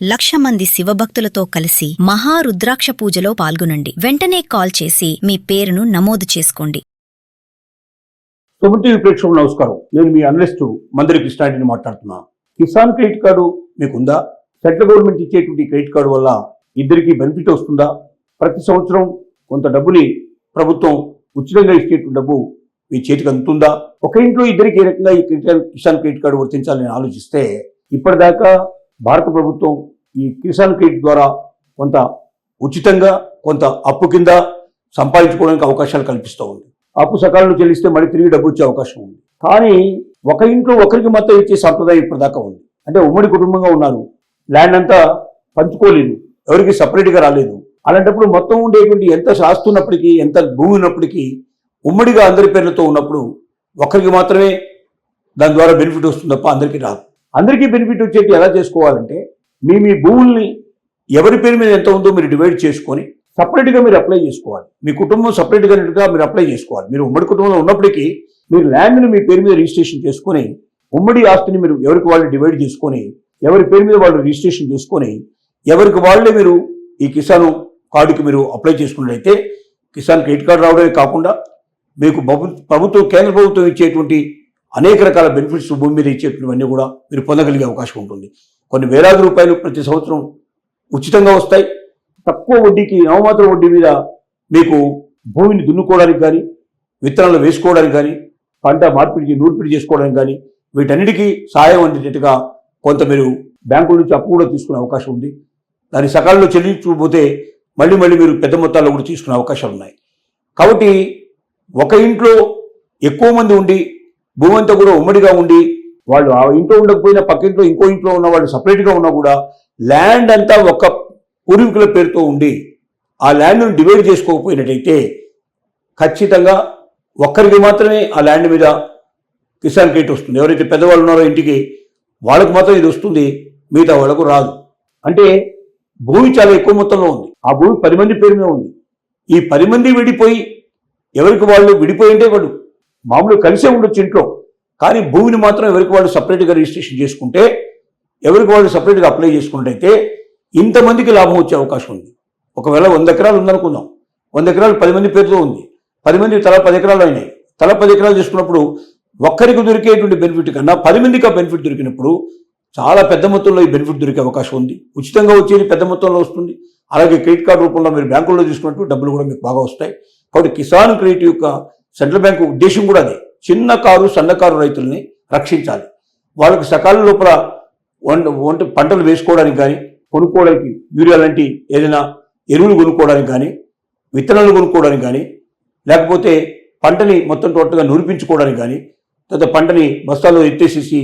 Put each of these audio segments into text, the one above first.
1,00,000 మంది శివభక్తులతో కలిసి మహారుద్రాక్ష పూజలో పాల్గొనండి. వెంటనే కాల్ చేసి మీ పేరును నమోదు చేసుకోండి. సుమన్ టీవీ ప్రేక్షకులకు నమస్కారం. నేను మీ అనలిస్ట్ మందిరి కృష్ణారెడ్డిని మాట్లాడుతున్నాను. కిసాన్ క్రెడిట్ కార్డు మీకుందా? సెంట్రల్ గవర్నమెంట్ ఇచ్చేటువంటి క్రెడిట్ కార్డు వల్ల ఇద్దరికి బెనిఫిట్ వస్తుందా? ప్రతి సంవత్సరం కొంత డబ్బుని ప్రభుత్వం ఉచితంగా ఇచ్చేటువంటి డబ్బు మీ చేతికి అందుతుందా? ఒక ఇంట్లో ఇద్దరికి ఏ రకంగా ఈ కిసాన్ క్రెడిట్ కార్డు వర్తించాలని ఆలోచిస్తే ఇప్పటిదాకా భారత ప్రభుత్వం ఈ కిసాన్ క్రెడిట్ ద్వారా కొంత ఉచితంగా కొంత అప్పు కింద సంపాదించుకోవడానికి అవకాశాలు కల్పిస్తూ ఉంది. అప్పు సకాలంలో చెల్లిస్తే మళ్ళీ తిరిగి డబ్బు వచ్చే అవకాశం ఉంది. కానీ ఒక ఇంట్లో ఒకరికి మొత్తం ఇచ్చే సంప్రదాయం ఇప్పటిదాకా ఉంది. అంటే ఉమ్మడి కుటుంబంగా ఉన్నారు, ల్యాండ్ అంతా పంచుకోలేదు, ఎవరికి సపరేట్గా రాలేదు. అలాంటప్పుడు మొత్తం ఉండేటువంటి ఎంత శాస్తున్నప్పటికీ ఎంత భూమి ఉన్నప్పటికీ ఉమ్మడిగా అందరి పేర్లతో ఉన్నప్పుడు ఒకరికి మాత్రమే దాని ద్వారా బెనిఫిట్ వస్తుంది తప్ప అందరికీ రాదు. అందరికీ బెనిఫిట్ వచ్చేటి ఎలా చేసుకోవాలంటే మీ భూముల్ని ఎవరి పేరు మీద ఎంత ఉందో మీరు డివైడ్ చేసుకొని సపరేట్గా మీరు అప్లై చేసుకోవాలి. మీ కుటుంబం సపరేట్గా మీరు అప్లై చేసుకోవాలి. మీరు ఉమ్మడి కుటుంబంలో ఉన్నప్పటికీ మీరు ల్యాండ్ని మీ పేరు మీద రిజిస్ట్రేషన్ చేసుకొని ఉమ్మడి ఆస్తిని మీరు ఎవరికి వాళ్ళు డివైడ్ చేసుకొని ఎవరి పేరు మీద వాళ్ళు రిజిస్ట్రేషన్ చేసుకొని ఎవరికి వాళ్ళే మీరు ఈ కిసాన్ కార్డుకి మీరు అప్లై చేసుకున్నట్లయితే కిసాన్ క్రెడిట్ కార్డు రావడమే కాకుండా మీకు ప్రభుత్వం కేంద్ర ప్రభుత్వం ఇచ్చేటువంటి అనేక రకాల బెనిఫిట్స్ భూమి మీద ఇచ్చేటువంటివన్నీ కూడా మీరు పొందగలిగే అవకాశం ఉంటుంది. కొన్ని వేలాది రూపాయలు ప్రతి సంవత్సరం ఉచితంగా వస్తాయి. తక్కువ వడ్డీకి నామమాత్రం వడ్డీ మీద మీకు భూమిని దున్నుకోవడానికి కానీ విత్తనాలు వేసుకోవడానికి కానీ పంట నూర్పిడి చేసుకోవడానికి కానీ వీటన్నిటికీ సహాయం అందేటట్టుగా కొంత మీరు బ్యాంకుల నుంచి అప్పు కూడా తీసుకునే అవకాశం ఉంది. దాని సకాలంలో చెల్లించకపోతే మళ్ళీ మీరు పెద్ద మొత్తాల్లో కూడా తీసుకునే అవకాశాలు ఉన్నాయి. కాబట్టి ఒక ఇంట్లో ఎక్కువ మంది ఉండి భూమి అంతా కూడా ఉమ్మడిగా ఉండి వాళ్ళు ఆ ఇంట్లో ఉండకపోయినా పక్కింట్లో ఇంకో ఇంట్లో ఉన్న వాళ్ళు సపరేట్గా ఉన్నా కూడా ల్యాండ్ అంతా ఒక పూర్వీకుల పేరుతో ఉండి ఆ ల్యాండ్ను డివైడ్ చేసుకోకపోయినట్టయితే ఖచ్చితంగా ఒక్కరికి మాత్రమే ఆ ల్యాండ్ మీద కిసాన్ క్రెడిట్ వస్తుంది. ఎవరైతే పెద్దవాళ్ళు ఉన్నారో ఇంటికి వాళ్ళకు మాత్రం ఇది వస్తుంది, మిగతా వాళ్ళకు రాదు. అంటే భూమి చాలా ఎక్కువ మొత్తంలో ఉంది, ఆ భూమి 10 మంది పేరు మీద ఉంది. ఈ 10 మంది విడిపోయి ఎవరికి వాళ్ళు విడిపోయి ఉంటే వాళ్ళు మామూలు కలిసే ఉండొచ్చు ఇంట్లో, కానీ భూమిని మాత్రం ఎవరికి వాళ్ళు సపరేట్గా రిజిస్ట్రేషన్ చేసుకుంటే ఎవరికి వాళ్ళు సపరేట్గా అప్లై చేసుకున్నట్టయితే ఇంతమందికి లాభం వచ్చే అవకాశం ఉంది. ఒకవేళ 100 ఎకరాలు ఉందనుకుందాం, 100 ఎకరాలు 10 మంది పేరుతో ఉంది, 10 మంది తలా 10 ఎకరాలు అయినాయి. తలా 10 ఎకరాలు చేసుకున్నప్పుడు ఒక్కరికి దొరికేటువంటి బెనిఫిట్ కన్నా 10 మందికి ఆ బెనిఫిట్ దొరికినప్పుడు చాలా పెద్ద మొత్తంలో ఈ బెనిఫిట్ దొరికే అవకాశం ఉంది. ఉచితంగా వచ్చేది పెద్ద మొత్తంలో వస్తుంది. అలాగే క్రెడిట్ కార్డు రూపంలో మీరు బ్యాంకుల్లో తీసుకున్నట్టు డబ్బులు కూడా మీకు బాగా వస్తాయి. కాబట్టి కిసాన్ క్రెడిట్ యొక్క సెంట్రల్ బ్యాంకు ఉద్దేశం కూడా అదే, చిన్న కారు సన్నకారు రైతుల్ని రక్షించాలి. వాళ్ళకి సకాలం లోపల పంటలు వేసుకోవడానికి కానీ కొనుక్కోవడానికి యూరియా లాంటి ఏదైనా ఎరువులు కొనుక్కోవడానికి కానీ విత్తనాలు కొనుక్కోవడానికి కానీ లేకపోతే పంటని మొత్తం టోటల్గా నూరిపించుకోవడానికి కానీ తర్వాత పంటని బస్తాల్లో ఎత్తేసేసి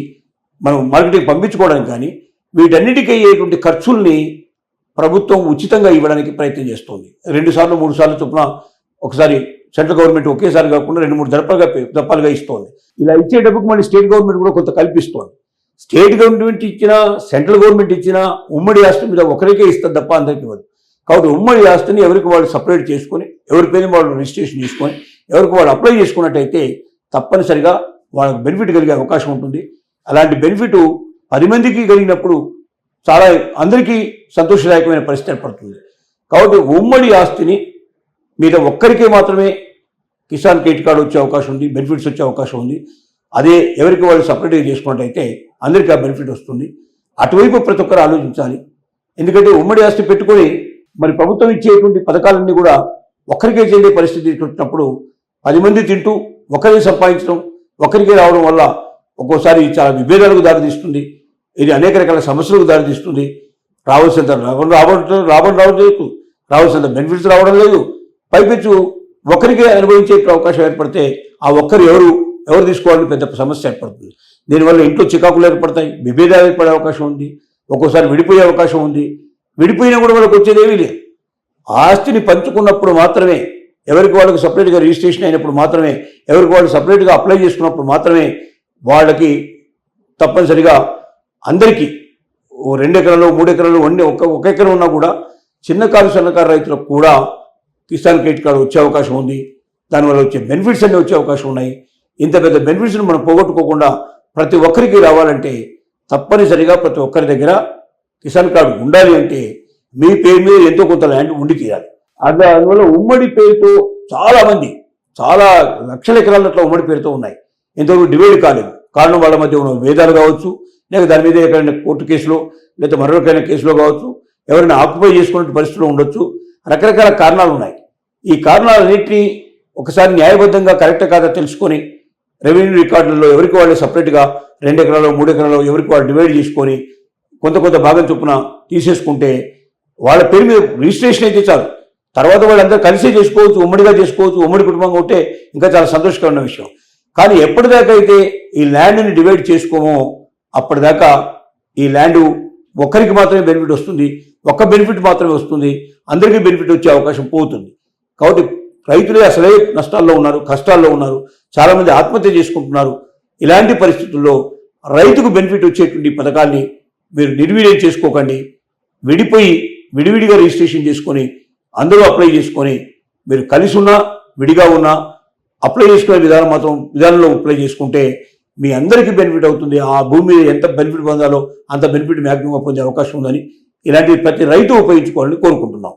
మనం మార్కెట్కి పంపించుకోవడానికి కానీ వీటన్నిటికీ అయ్యేటువంటి ఖర్చుల్ని ప్రభుత్వం ఉచితంగా ఇవ్వడానికి ప్రయత్నం చేస్తోంది. 2 సార్లు 3 సార్లు చొప్పున ఒకసారి సెంట్రల్ గవర్నమెంట్ ఒకేసారి కాకుండా 2-3 దప్పాలుగా ఇస్తోంది. ఇలా ఇచ్చే డబ్బుకు మళ్ళీ స్టేట్ గవర్నమెంట్ కూడా కొంత కల్పిస్తోంది. స్టేట్ గవర్నమెంట్ ఇచ్చినా సెంట్రల్ గవర్నమెంట్ ఇచ్చినా ఉమ్మడి ఆస్తి మీద ఒకరికే ఇస్తుంది తప్ప అందరికీ ఇవ్వదు. కాబట్టి ఉమ్మడి ఆస్తిని ఎవరికి వాళ్ళు సపరేట్ చేసుకొని ఎవరి పేరు వాళ్ళు రిజిస్ట్రేషన్ చేసుకొని ఎవరికి వాళ్ళు అప్లై చేసుకున్నట్టయితే తప్పనిసరిగా వాళ్ళకి బెనిఫిట్ కలిగే అవకాశం ఉంటుంది. అలాంటి బెనిఫిట్ 10 మందికి కలిగినప్పుడు చాలా అందరికీ సంతోషదాయకమైన పరిస్థితి ఏర్పడుతుంది. కాబట్టి ఉమ్మడి ఆస్తిని మీద ఒక్కరికే మాత్రమే కిసాన్ క్రెడిట్ కార్డు వచ్చే అవకాశం ఉంది, బెనిఫిట్స్ వచ్చే అవకాశం ఉంది. అదే ఎవరికి వాళ్ళు సపరేట్గా చేసుకున్నట్టయితే అందరికీ ఆ బెనిఫిట్ వస్తుంది. అటువైపు ప్రతి ఒక్కరు ఆలోచించాలి. ఎందుకంటే ఉమ్మడి ఆస్తి పెట్టుకొని మరి ప్రభుత్వం ఇచ్చేటువంటి పథకాలన్నీ కూడా ఒక్కరికే చెందే పరిస్థితి వచ్చినప్పుడు 10 మంది తింటూ ఒకరికి సంపాదించడం ఒకరికి రావడం వల్ల ఒక్కోసారి చాలా విభేదాలకు దారితీస్తుంది. ఇది అనేక రకాల సమస్యలకు దారితీస్తుంది. రావాల్సినంత రావాల్సినంత బెనిఫిట్స్ రావడం లేదు. పైపెచ్చు ఒకరికే అనుభవించే అవకాశం ఏర్పడితే ఆ ఒక్కరు ఎవరు తీసుకోవాలని పెద్ద సమస్య ఏర్పడుతుంది. దీనివల్ల ఇంట్లో చికాకులు ఏర్పడతాయి, విభేదాలు ఏర్పడే అవకాశం ఉంది, ఒక్కోసారి విడిపోయే అవకాశం ఉంది. విడిపోయినా కూడా వాళ్ళకి వచ్చేదేమీ లేదు. ఆస్తిని పంచుకున్నప్పుడు మాత్రమే ఎవరికి వాళ్ళకి సపరేట్గా రిజిస్ట్రేషన్ అయినప్పుడు మాత్రమే ఎవరికి వాళ్ళు సపరేట్గా అప్లై చేసుకున్నప్పుడు మాత్రమే వాళ్ళకి తప్పనిసరిగా అందరికీ 2 ఎకరాలు 3 ఎకరాలు ఒక ఎకరం ఉన్నా కూడా చిన్న కారు సన్నకారు రైతులకు కూడా కిసాన్ క్రెడిట్ కార్డు వచ్చే అవకాశం ఉంది. దానివల్ల వచ్చే బెనిఫిట్స్ అన్నీ వచ్చే అవకాశం ఉన్నాయి. ఇంత పెద్ద బెనిఫిట్స్ని మనం పోగొట్టుకోకుండా ప్రతి ఒక్కరికి రావాలంటే తప్పనిసరిగా ప్రతి ఒక్కరి దగ్గర కిసాన్ కార్డు ఉండాలి అంటే మీ పేరు మీద ఎంతో కొంత ల్యాండ్ ఉండి తీరాలి. అందువల్ల ఉమ్మడి పేరుతో చాలా లక్షల ఎకరాలు అట్లా ఉమ్మడి పేరుతో ఉన్నాయి, ఎంతవరకు డివైడ్ కాలేదు. కారణం వాళ్ళ మధ్య ఉన్న భేదాలు కావచ్చు, లేక దాని మీద ఎక్కడైనా కోర్టు కేసులో లేదా మరొకైనా కేసులో కావచ్చు, ఎవరైనా ఆక్యుపై చేసుకునే పరిస్థితులు ఉండొచ్చు. రకరకాల కారణాలు ఉన్నాయి. ఈ కారణాలన్నింటినీ ఒకసారి న్యాయబద్ధంగా కరెక్ట్ కాదా తెలుసుకొని రెవెన్యూ రికార్డులలో ఎవరికి వాళ్ళు సపరేట్గా 2 ఎకరాలు 3 ఎకరాలు ఎవరికి వాళ్ళు డివైడ్ చేసుకొని కొంత భాగం చొప్పున తీసేసుకుంటే వాళ్ళ పేరు మీద రిజిస్ట్రేషన్ అయితే చాలు. తర్వాత వాళ్ళందరూ కలిసే చేసుకోవచ్చు, ఉమ్మడిగా చేసుకోవచ్చు. ఉమ్మడి కుటుంబంగా ఉంటే ఇంకా చాలా సంతోషకరమైన విషయం. కానీ ఎప్పటిదాకా అయితే ఈ ల్యాండ్ని డివైడ్ చేసుకోమో అప్పటిదాకా ఈ ల్యాండ్ ఒక్కరికి మాత్రమే బెనిఫిట్ వస్తుంది, ఒక్క బెనిఫిట్ మాత్రమే వస్తుంది, అందరికీ బెనిఫిట్ వచ్చే అవకాశం పోతుంది. కాబట్టి రైతులే అసలే నష్టాల్లో ఉన్నారు, కష్టాల్లో ఉన్నారు, చాలామంది ఆత్మహత్య చేసుకుంటున్నారు. ఇలాంటి పరిస్థితుల్లో రైతుకు బెనిఫిట్ వచ్చేటువంటి పథకాల్ని మీరు నిర్వీర్యం చేసుకోకండి. విడివిడిగా రిజిస్ట్రేషన్ చేసుకొని అందరూ అప్లై చేసుకొని మీరు కలిసి ఉన్నా విడిగా ఉన్నా అప్లై చేసుకునే విధానంలో అప్లై చేసుకుంటే మీ అందరికీ బెనిఫిట్ అవుతుంది. ఆ భూమి మీద ఎంత బెనిఫిట్ పొందాలో అంత బెనిఫిట్ మ్యాక్సిమం పొందే అవకాశం ఉందని ఇలాంటి ప్రతి రైతు ఉపయోగించుకోవాలని కోరుకుంటున్నాం.